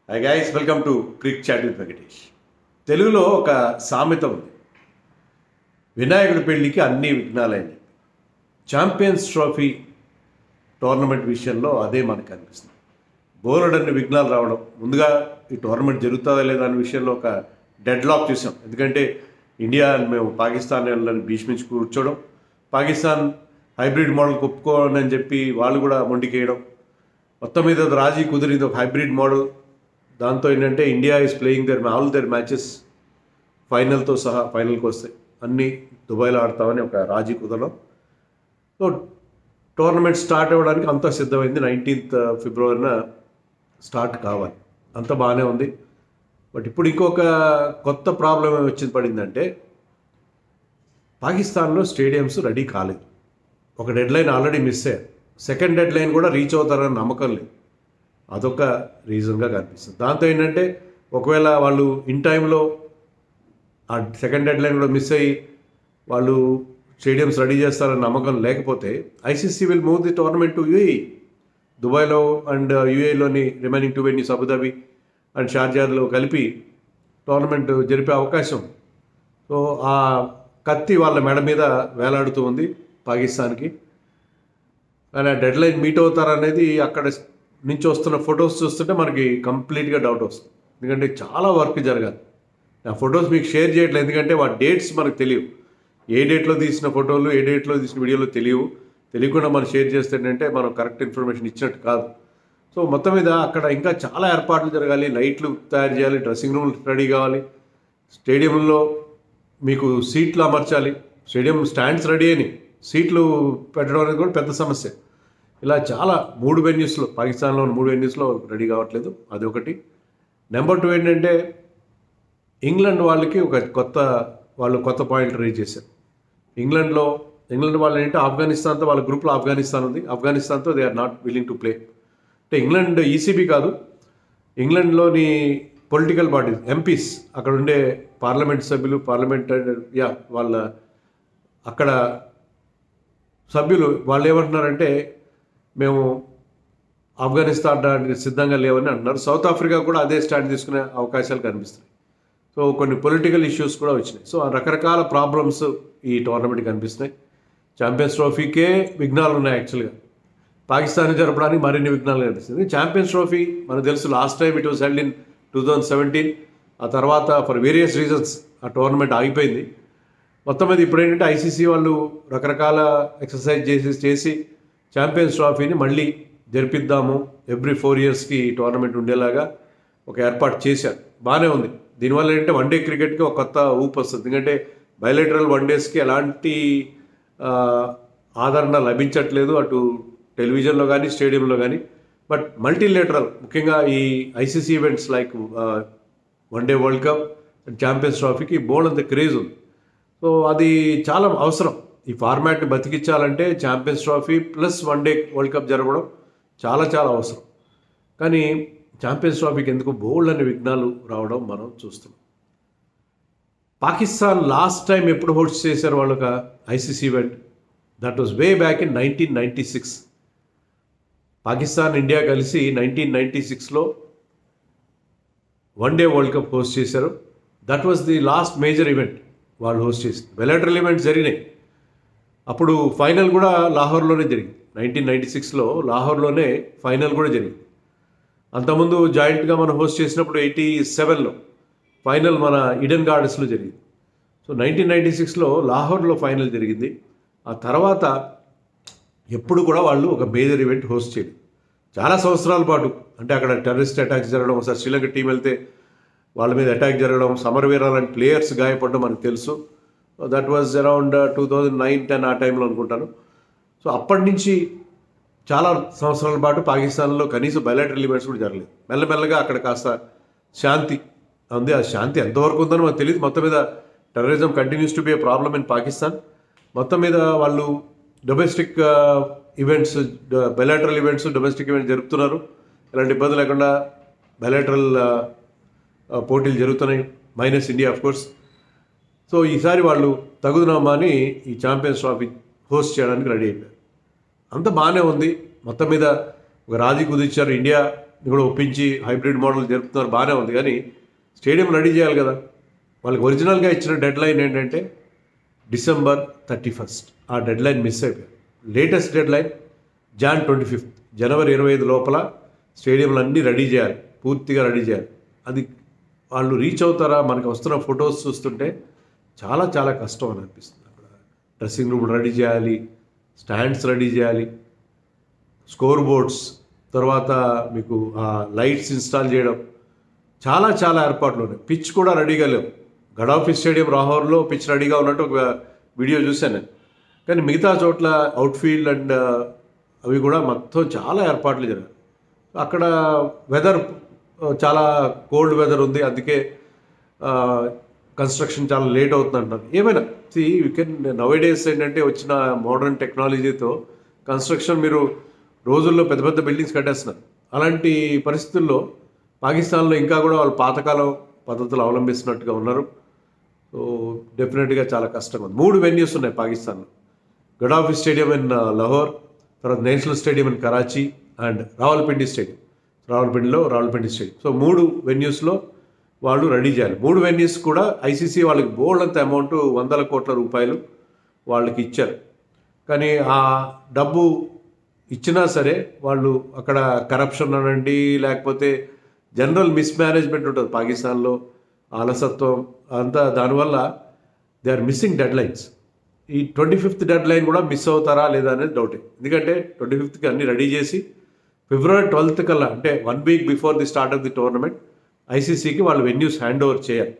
High guys, welcome to Crick Chat with Venkatesh. తెలుగులో ఒక సామెత ఉంది, వినాయకుడి పెళ్లికి అన్ని విఘ్నాలైనవి. ఛాంపియన్స్ ట్రోఫీ టోర్నమెంట్ విషయంలో అదే మనకు అనిపిస్తుంది. బోలెడన్ని విఘ్నాలు రావడం, ముందుగా ఈ టోర్నమెంట్ జరుగుతుందా లేదా అనే విషయంలో ఒక డెడ్ లాక్ చూసాం. ఎందుకంటే ఇండియా మేము పాకిస్తాన్ వాళ్ళని భీష్మించి కూర్చోవడం, పాకిస్తాన్ హైబ్రిడ్ మోడల్ ఒప్పుకోవాలని అని చెప్పి వాళ్ళు కూడా మొండికేయడం, మొత్తం మీద రాజీ కుదిరింది ఒక హైబ్రిడ్ మోడల్. దాంతో ఏంటంటే India is playing all their matches ఫైనల్తో సహా ఫైనల్కి వస్తాయి, అన్నీ దుబాయ్లో ఆడతామని ఒక రాజీ కుదరడం. సో టోర్నమెంట్ స్టార్ట్ అవ్వడానికి అంతా సిద్ధమైంది. 19th ఫిబ్రవరిన స్టార్ట్ కావాలి, అంత బాగానే ఉంది. బట్ ఇప్పుడు ఇంకొక కొత్త ప్రాబ్లం ఏమి వచ్చింది పడిందంటే, పాకిస్తాన్లో స్టేడియంస్ రెడీ కాలేదు. ఒక డెడ్ లైన్ ఆల్రెడీ మిస్ అయ్యారు, సెకండ్ డెడ్ లైన్ కూడా రీచ్ అవుతారని నమ్మకం లేదు. అదొక రీజన్గా కనిపిస్తుంది. దాంతో ఏంటంటే ఒకవేళ వాళ్ళు ఇన్ టైంలో ఆ సెకండ్ డెడ్ లైన్ కూడా మిస్ అయ్యి వాళ్ళు స్టేడియంస్ రెడీ చేస్తారని నమ్మకం లేకపోతే ICC will move the tournament to UAE. దుబాయ్లో అండ్ యూఏఈలోని రిమైనింగ్ 2 వెన్యూస్ అబుదాబి అండ్ షార్జాలో కలిపి టోర్నమెంట్ జరిపే అవకాశం. సో ఆ కత్తి వాళ్ళ మెడ మీద వేలాడుతూ ఉంది పాకిస్తాన్కి. కానీ ఆ డెడ్ లైన్ మీట్ అవుతారనేది అక్కడ నుంచి వస్తున్న ఫొటోస్ చూస్తుంటే మనకి కంప్లీట్గా డౌట్ వస్తుంది. ఎందుకంటే చాలా వర్క్ జరగాలి. ఆ ఫొటోస్ మీకు షేర్ చేయట్లేదు, ఎందుకంటే వాటి డేట్స్ మనకు తెలియవు. ఏ డేట్లో తీసిన ఫోటోలు, ఏ డేట్లో తీసిన వీడియోలు తెలియకుండా మనం షేర్ చేస్తే ఏంటంటే మనం కరెక్ట్ ఇన్ఫర్మేషన్ ఇచ్చినట్టు కాదు. సో మొత్తం మీద అక్కడ ఇంకా చాలా ఏర్పాట్లు జరగాలి, లైట్లు తయారు చేయాలి, డ్రెస్సింగ్ రూమ్లు రెడీ కావాలి, స్టేడియంలో మీకు సీట్లు అమర్చాలి, స్టేడియం స్టాండ్స్ రెడీ అని సీట్లు పెట్టడం అనేది కూడా పెద్ద సమస్య. ఇలా చాలా 3 వెన్యూస్లో, పాకిస్తాన్లో 3 వెన్యూస్లో రెడీ కావట్లేదు, అది ఒకటి. నెంబర్ 2 ఏంటంటే ఇంగ్లాండ్ వాళ్ళకి ఒక కొత్త పాయింట్ రేజ్ చేశారు. ఇంగ్లాండ్ వాళ్ళు ఏంటంటే ఆఫ్ఘనిస్తాన్తో వాళ్ళ గ్రూప్లో ఆఫ్ఘనిస్తాన్ ఉంది, ఆఫ్ఘనిస్తాన్తో they are not willing to play. అంటే ఇంగ్లాండ్ ఈసీబీ కాదు, ఇంగ్లాండ్లోని పొలిటికల్ పార్టీస్ ఎంపీస్, అక్కడ ఉండే పార్లమెంట్ సభ్యులు, వాళ్ళ అక్కడ సభ్యులు వాళ్ళు ఏమంటున్నారంటే మేము ఆఫ్ఘనిస్తాన్ ఆడడానికి సిద్ధంగా లేవని అంటున్నారు. సౌత్ ఆఫ్రికా కూడా అదే స్టాండ్ తీసుకునే అవకాశాలు కనిపిస్తున్నాయి. సో కొన్ని పొలిటికల్ ఇష్యూస్ కూడా వచ్చినాయి. సో రకరకాల ప్రాబ్లమ్స్ ఈ టోర్నమెంట్ కనిపిస్తున్నాయి. ఛాంపియన్స్ ట్రోఫీకే విఘ్నాలు ఉన్నాయి. యాక్చువల్గా పాకిస్తాన్ జరపడానికి మరిన్ని విఘ్నాలు కనిపిస్తుంది. ఛాంపియన్స్ ట్రోఫీ మనకు తెలుసు, last time it was held in 2017. ఆ తర్వాత ఫర్ వేరియస్ రీజన్స్ ఆ టోర్నమెంట్ ఆగిపోయింది. మొత్తం మీద ఇప్పుడు ఏంటంటే ఐసీసీ వాళ్ళు రకరకాల ఎక్సర్సైజ్ చేసి ఛాంపియన్స్ ట్రోఫీని మళ్ళీ జరిపిద్దాము, ఎవ్రీ 4 ఇయర్స్కి టోర్నమెంట్ ఉండేలాగా ఒక ఏర్పాటు చేశారు. బాగానే ఉంది. దీనివల్ల ఏంటంటే వన్డే క్రికెట్కి ఒక కొత్త ఊపు వస్తుంది. ఎందుకంటే బయలేటరల్ వన్డేస్కి ఎలాంటి ఆదరణ లభించట్లేదు, అటు టెలివిజన్లో కానీ స్టేడియంలో కానీ. బట్ మల్టీలేటరల్, ముఖ్యంగా ఈ ICC events like one day world cup and champions ట్రోఫీకి బోల్డ్ అంత క్రేజ్ ఉంది. సో అది చాలా అవసరం. ఈ ఫార్మాట్ని బతికించాలంటే champions trophy plus one day world cup జరగడం చాలా చాలా అవసరం. కానీ ఛాంపియన్స్ ట్రోఫీకి ఎందుకు బోల్డ్ అనే విఘ్నాలు రావడం మనం చూస్తున్నాం. పాకిస్తాన్ లాస్ట్ టైం ఎప్పుడు హోస్ట్ చేశారు వాళ్ళు ఒక ICC event? That was way back in 1996. Pakistan India కలిసి 1996లో వన్డే వరల్డ్ కప్ హోస్ట్ చేశారు. That was the last major event వాళ్ళు హోస్ట్ చేసి. బెలాటరల్ ఈవెంట్స్ జరిగినాయి, అప్పుడు ఫైనల్ కూడా లాహోర్లోనే జరిగింది. 1996లో లాహోర్లోనే ఫైనల్ కూడా జరిగింది. అంతకుముందు జాయింట్గా మనం హోస్ట్ చేసినప్పుడు 87లో ఫైనల్ మన ఈడెన్ గార్డెన్స్లో జరిగింది. సో 1996లో లాహోర్లో ఫైనల్ జరిగింది. ఆ తర్వాత ఎప్పుడు కూడా వాళ్ళు ఒక మేజర్ ఈవెంట్ హోస్ట్ చేయలేదు చాలా సంవత్సరాల పాటు. అంటే అక్కడ టెర్రరిస్ట్ అటాక్స్ జరగడం, ఒకసారి శ్రీలంక టీం వెళ్తే వాళ్ళ మీద అటాక్ జరగడం, సమరవీర లాంటి ప్లేయర్స్ గాయపడడం మనకు తెలుసు. దట్ వాజ్ అరౌండ్ 2009-10 ఆ టైంలో అనుకుంటాను. సో అప్పటి నుంచి చాలా సంవత్సరాల పాటు పాకిస్తాన్లో కనీసం బయలాటరల్ ఈవెంట్స్ కూడా జరగలేదు. మెల్లమెల్లగా అక్కడ కాస్త శాంతి ఉంది. ఆ శాంతి ఎంతవరకు ఉందని మనకు తెలియదు. మొత్తం మీద terrorism continues to be A problem in Pakistan. మొత్తం మీద వాళ్ళు domestic events, bilateral events, domestic events జరుపుతున్నారు. ఎలాంటి ఇబ్బంది లేకుండా బయలాటరల్ పోటీలు జరుగుతున్నాయి, మైనస్ ఇండియా ఆఫ్కోర్స్. సో ఈసారి వాళ్ళు తగుదనమ్మా అని ఈ ఛాంపియన్స్ ట్రోఫీ హోస్ట్ చేయడానికి రెడీ అయిపోయారు. అంత బాగానే ఉంది. మొత్తం మీద ఒక రాజీ కుదిర్చారు. ఇండియా కూడా ఒప్పించి హైబ్రిడ్ మోడల్ జరుపుతున్నారు, బాగానే ఉంది. కానీ స్టేడియం రెడీ చేయాలి కదా. వాళ్ళకి ఒరిజినల్గా ఇచ్చిన డెడ్ లైన్ ఏంటంటే December 31st. ఆ డెడ్ లైన్ మిస్ అయిపోయారు. Latest dead line Jan 25th, జనవరి 25 లోపల స్టేడియంలు అన్నీ రెడీ చేయాలి, పూర్తిగా రెడీ చేయాలి. అది వాళ్ళు రీచ్ అవుతారా? మనకి వస్తున్న ఫొటోస్ చూస్తుంటే చాలా చాలా కష్టం అని అనిపిస్తుంది. అక్కడ డ్రెస్సింగ్ రూమ్ రెడీ చేయాలి, స్టాండ్స్ రెడీ చేయాలి, స్కోర్ బోర్డ్స్, తర్వాత మీకు లైట్స్ ఇన్స్టాల్ చేయడం, చాలా చాలా ఏర్పాట్లు ఉన్నాయి. పిచ్ కూడా రెడీగా లేవు. గడాఫీ స్టేడియం లాహోర్లో పిచ్ రెడీగా ఉన్నట్టు ఒక వీడియో చూశాను నేను. కానీ మిగతా చోట్ల అవుట్ఫీల్డ్ అండ్ అవి కూడా మొత్తం చాలా ఏర్పాట్లు జరిగాయి. అక్కడ వెదర్ చాలా కోల్డ్ వెదర్ ఉంది, అందుకే కన్స్ట్రక్షన్ చాలా లేట్ అవుతుంది అంటారు. ఏమైనా యూ కెన్ నౌడేస్ ఏంటంటే వచ్చిన మోడర్న్ టెక్నాలజీతో కన్స్ట్రక్షన్ మీరు రోజుల్లో పెద్ద పెద్ద బిల్డింగ్స్ కట్టేస్తున్నారు. అలాంటి పరిస్థితుల్లో పాకిస్తాన్లో ఇంకా కూడా వాళ్ళు పాతకాలం పద్ధతులు అవలంబిస్తున్నట్టుగా ఉన్నారు. సో డెఫినెట్గా చాలా కష్టంగా ఉంది. 3 వెన్యూస్ ఉన్నాయి పాకిస్తాన్లో: గడాఫీ స్టేడియం ఇన్ లాహోర్, తర్వాత national stadium in Karachi and Rawalpindi stadium, Rawalpindi stadium. So 3 వెన్యూస్లో వాళ్ళు రెడీ చేయాలి. 3 వెన్యూస్ కూడా ఐసీసీ వాళ్ళకి బోల్డ్ అంత అమౌంట్, 100 కోట్ల రూపాయలు వాళ్ళకి ఇచ్చారు. కానీ ఆ డబ్బు ఇచ్చినా సరే వాళ్ళు అక్కడ కరప్షన్ అనండి, లేకపోతే జనరల్ మిస్మేనేజ్మెంట్ ఉంటుంది పాకిస్తాన్లో, అలసత్వం అంతా. దానివల్ల they are missing deadlines. ఈ 25th డెడ్ లైన్ కూడా మిస్ అవుతారా లేదా అనేది డౌటే. ఎందుకంటే 25th అన్ని రెడీ చేసి February 12th కల్లా, అంటే 1 week before the start of the tournament, ఐసీసీకి వాళ్ళు వెన్యూస్ హ్యాండ్ ఓవర్ చేయాలి.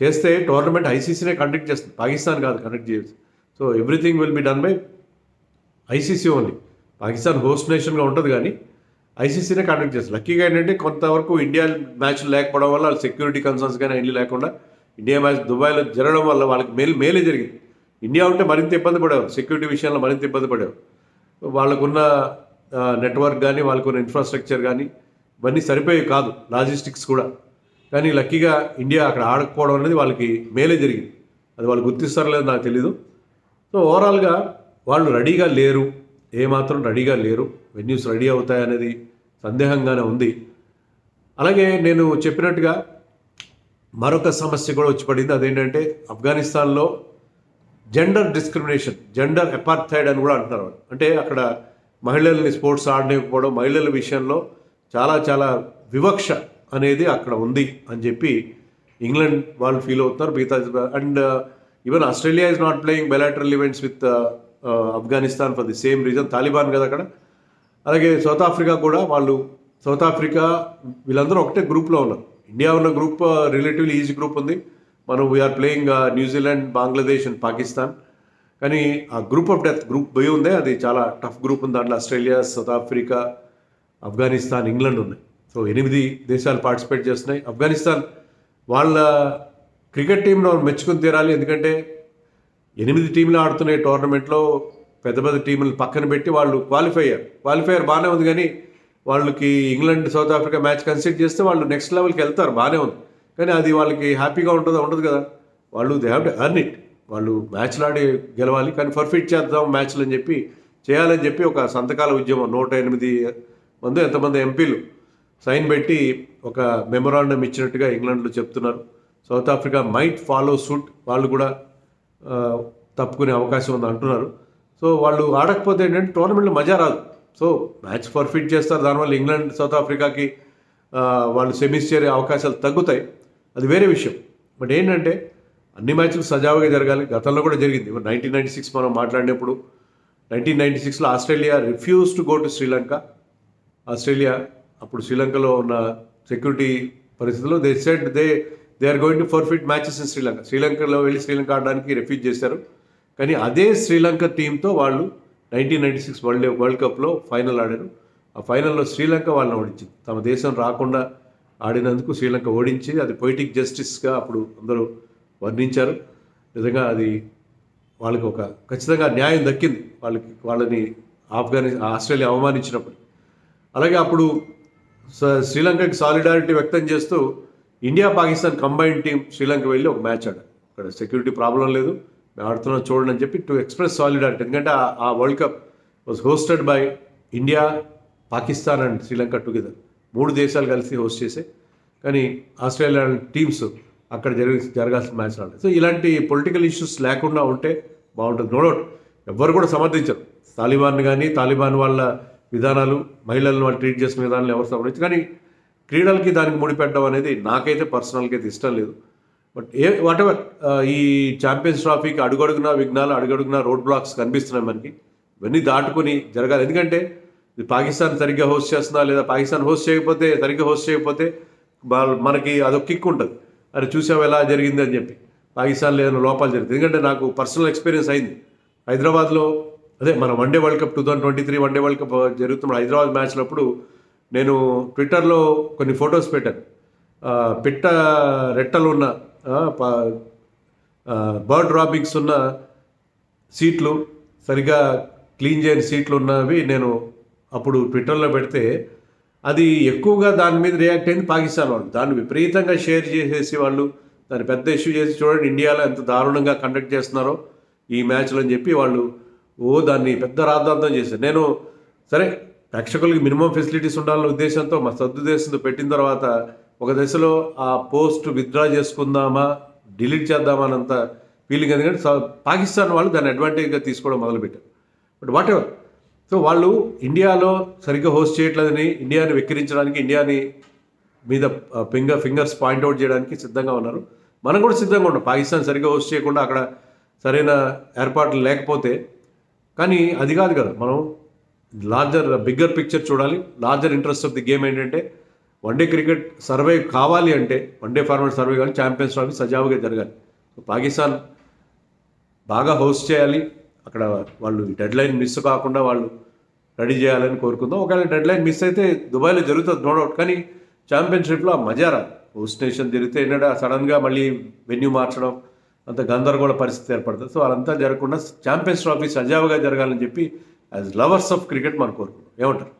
చేస్తే టోర్నమెంట్ ఐసీసీనే కండక్ట్ చేస్తుంది, పాకిస్తాన్ కాదు కండక్ట్ చేయాలి. So everything will be done by ICC only. Pakistan host నేషన్గా ఉంటుంది కానీ ఐసీసీనే కండక్ట్ చేస్తారు. లక్కీగా ఏంటంటే కొంతవరకు ఇండియా మ్యాచ్లు లేకపోవడం వల్ల వాళ్ళ సెక్యూరిటీ కన్సర్న్స్ కానీ అన్ని లేకుండా ఇండియా మ్యాచ్ దుబాయ్లో జరగడం వల్ల వాళ్ళకి మేలే జరిగింది. ఇండియా ఉంటే మరింత ఇబ్బంది పడేవారు, సెక్యూరిటీ విషయంలో మరింత ఇబ్బంది పడేవారు. వాళ్ళకున్న నెట్వర్క్ కానీ వాళ్ళకున్న ఇన్ఫ్రాస్ట్రక్చర్ కానీ ఇవన్నీ సరిపోయేవి కాదు, లాజిస్టిక్స్ కూడా. కానీ లక్కీగా ఇండియా అక్కడ ఆడకపోవడం అనేది వాళ్ళకి మేలే జరిగింది. అది వాళ్ళు గుర్తిస్తారో లేదో నాకు తెలీదు. సో ఓవరాల్గా వాళ్ళు రెడీగా లేరు, ఏమాత్రం రెడీగా లేరు. వెన్యూస్ రెడీ అవుతాయనేది సందేహంగానే ఉంది. అలాగే నేను చెప్పినట్టుగా మరొక సమస్య కూడా వచ్చి పడింది. అదేంటంటే ఆఫ్ఘనిస్తాన్లో జెండర్ డిస్క్రిమినేషన్, జెండర్ అపార్థైడ్ అని కూడా అంటున్నారు. అంటే అక్కడ మహిళల్ని స్పోర్ట్స్ ఆడలేకపోవడం, మహిళల విషయంలో చాలా చాలా వివక్ష అనేది అక్కడ ఉంది అని చెప్పి ఇంగ్లాండ్ వాళ్ళు ఫీల్ అవుతున్నారు. మిగతా and even Australia is not playing bilateral events with Afghanistan for the same reason, Taliban కదా అక్కడ. అలాగే సౌత్ ఆఫ్రికా కూడా సౌత్ ఆఫ్రికా వీళ్ళందరూ ఒకటే గ్రూప్లో ఉన్నారు. ఇండియా ఉన్న గ్రూప్ రిలేటివ్లీ ఈజీ గ్రూప్ ఉంది. మనం we're playing New Zealand, Bangladesh and Pakistan. కానీ ఆ group of death, group B ఉందే, అది చాలా టఫ్ గ్రూప్ ఉంది. దాంట్లో Australia, South Africa, Afghanistan, England ఉన్నాయి. సో 8 దేశాలు పార్టిసిపేట్ చేస్తున్నాయి. ఆఫ్ఘనిస్తాన్ వాళ్ళ క్రికెట్ టీంలో మెచ్చుకుని తీరాలి. ఎందుకంటే 8 టీంలు ఆడుతున్న టోర్నమెంట్లో పెద్ద పెద్ద టీంలు పక్కన పెట్టి వాళ్ళు క్వాలిఫైయర్ బాగానే ఉంది. కానీ వాళ్ళకి England, south Africa match consider చేస్తే వాళ్ళు నెక్స్ట్ లెవెల్కి వెళ్తారు, బాగానే ఉంది. కానీ అది వాళ్ళకి హ్యాపీగా ఉండదు కదా. వాళ్ళు they have to earn it. వాళ్ళు మ్యాచ్లు ఆడి గెలవాలి, కానీ ఫర్ఫిట్ చేద్దాం మ్యాచ్లు అని చెప్పి చేయాలని చెప్పి ఒక సంతకాల ఉద్యమం 108 మంది ఎంతమంది ఎంపీలు సైన్ పెట్టి ఒక మెమొరాండం ఇచ్చినట్టుగా ఇంగ్లాండ్లో చెప్తున్నారు. South Africa might follow suit, వాళ్ళు కూడా తప్పుకునే అవకాశం ఉంది అంటున్నారు. సో వాళ్ళు ఆడకపోతే ఏంటంటే టోర్నమెంట్లో మజా రాదు. సో మ్యాచ్ ఫర్ఫిట్ చేస్తారు, దానివల్ల ఇంగ్లాండ్, సౌత్ ఆఫ్రికాకి వాళ్ళు సెమీస్ చేరే అవకాశాలు తగ్గుతాయి, అది వేరే విషయం. బట్ ఏంటంటే అన్ని మ్యాచ్లు సజావుగా జరగాలి. గతంలో కూడా జరిగింది. 1996 మనం మాట్లాడినప్పుడు 1996లో Australia refuse to go to Sri Lanka. Australia అప్పుడు శ్రీలంకలో ఉన్న సెక్యూరిటీ పరిస్థితుల్లో they said they are going to forfeit matches in Sri Lanka. శ్రీలంకలో వెళ్ళి శ్రీలంక ఆడడానికి రిఫ్యూజ్ చేశారు. కానీ అదే శ్రీలంక టీంతో వాళ్ళు 1996 వరల్డ్ కప్లో ఫైనల్ ఆడారు. ఆ ఫైనల్లో శ్రీలంక వాళ్ళని ఓడించింది. తమ దేశం రాకుండా ఆడినందుకు శ్రీలంక ఓడించి, అది పొయిటిక్ జస్టిస్గా అప్పుడు అందరూ వర్ణించారు. నిజంగా అది వాళ్ళకి ఒక ఖచ్చితంగా న్యాయం దక్కింది, వాళ్ళని ఆస్ట్రేలియా అవమానించినప్పుడు. అలాగే అప్పుడు శ్రీలంకకి సాలిడారిటీ వ్యక్తం చేస్తూ India, Pakistan combined team Sri Lanka వెళ్ళి ఒక మ్యాచ్ ఆడారు. అక్కడ సెక్యూరిటీ ప్రాబ్లం లేదు, మేము ఆడుతున్నాం చూడండి అని చెప్పి టు ఎక్స్ప్రెస్ సాలిడారిటీ. ఎందుకంటే ఆ world cup was hosted by India, Pakistan and Sri Lanka together. 3 దేశాలు కలిసి హోస్ట్ చేసే, కానీ ఆస్ట్రేలియా టీమ్స్ అక్కడ జరగాల్సిన మ్యాచ్ ఆడలేదు. సో ఇలాంటి పొలిటికల్ ఇష్యూస్ లేకుండా ఉంటే బాగుంటుంది. నో డౌట్ ఎవ్వరు కూడా సమర్థించరు తాలిబాన్, కానీ తాలిబాన్ వాళ్ళ విధానాలు, మహిళలను వాళ్ళు ట్రీట్ చేసిన విధానాలు ఎవరు సమర్థించరు. కానీ క్రీడలకి దానికి ముడిపెట్టడం అనేది నాకైతే పర్సనల్గా అయితే ఇష్టం లేదు. బట్ వాటెవర్, ఈ ఛాంపియన్స్ ట్రాఫీకి అడుగడుగునా విఘ్నాలు, అడుగడుగునా రోడ్ బ్లాక్స్ కనిపిస్తున్నాయి మనకి. ఇవన్నీ దాటుకొని జరగాలి. ఎందుకంటే ఇది పాకిస్తాన్ సరిగ్గా హోస్ట్ చేస్తున్నా, లేదా పాకిస్తాన్ సరిగ్గా హోస్ట్ చేయకపోతే మనకి అదొక కిక్ ఉంటుంది. అది చూసావు ఎలా జరిగింది అని చెప్పి, పాకిస్తాన్లో ఏదైనా లోపాలు జరిగింది. ఎందుకంటే నాకు పర్సనల్ ఎక్స్పీరియన్స్ అయింది. హైదరాబాద్లో మన one day world cup 2023 one day world cup జరుగుతున్న హైదరాబాద్ మ్యాచ్లప్పుడు నేను ట్విట్టర్లో కొన్ని ఫొటోస్ పెట్టాను. పిట్ట రెట్టలు ఉన్న, బర్డ్ డ్రాపింగ్స్ ఉన్న సీట్లు, సరిగా క్లీన్ చేయని సీట్లు ఉన్నవి నేను అప్పుడు ట్విట్టర్లో పెడితే అది ఎక్కువగా దాని మీద రియాక్ట్ అయింది పాకిస్తాన్ వాళ్ళు. దాన్ని విపరీతంగా షేర్ చేసేసి వాళ్ళు దాన్ని పెద్ద ఇష్యూ చేసి, చూడండి ఇండియాలో ఎంత దారుణంగా కండక్ట్ చేస్తున్నారో ఈ మ్యాచ్లో అని చెప్పి వాళ్ళు దాన్ని పెద్ద రాద్ధాంతం చేశారు. నేను సరే ప్రేక్షకులకి మినిమం ఫెసిలిటీస్ ఉండాలన్న ఉద్దేశంతో, మా సదుద్దేశంతో పెట్టిన తర్వాత ఒక దశలో ఆ పోస్ట్ విత్డ్రా చేసుకుందామా, డిలీట్ చేద్దామా అన్నంత ఫీలింగ్. ఎందుకంటే పాకిస్తాన్ వాళ్ళు దాన్ని అడ్వాంటేజ్గా తీసుకోవడం మొదలుపెట్టారు. బట్ వాట్ ఎవర్, సో వాళ్ళు ఇండియాలో సరిగ్గా హోస్ట్ చేయట్లేదని ఇండియాని వెక్కిరించడానికి, ఇండియాని మీద ఫింగర్స్ పాయింట్అవుట్ చేయడానికి సిద్ధంగా ఉన్నారు. మనం కూడా సిద్ధంగా ఉన్నాం. పాకిస్తాన్ సరిగ్గా హోస్ట్ చేయకుండా అక్కడ సరైన ఏర్పాట్లు లేకపోతే. కానీ అది కాదు కదా, మనం బిగ్గర్ పిక్చర్ చూడాలి. Larger interest of the game ఏంటంటే వన్డే క్రికెట్ సర్వైవ్ కావాలి అంటే, వన్డే ఫార్మాట్ సర్వైవ్ కావాలి, ఛాంపియన్స్ ట్రాఫీ సజావుగా జరగాలి. పాకిస్తాన్ బాగా హోస్ట్ చేయాలి. అక్కడ వాళ్ళు డెడ్ లైన్ మిస్ కాకుండా వాళ్ళు రెడీ చేయాలని కోరుకుందాం. ఒకవేళ డెడ్ లైన్ మిస్ అయితే దుబాయ్లో జరుగుతుంది, నో డౌట్. కానీ ఛాంపియన్షిప్లో ఆ మజా రాదు. హోస్ట్ నేషన్ జరిగితే ఏంటంటే సడన్గా మళ్ళీ వెన్యూ మార్చడం, అంత గందరగోళ పరిస్థితి ఏర్పడుతుంది. సో అదంతా జరగకుండా ఛాంపియన్స్ ట్రాఫీ సజావుగా జరగాలని చెప్పి యాజ్ లవర్స్ ఆఫ్ క్రికెట్ మనం కోరుకుంటాం. ఏమంటారు?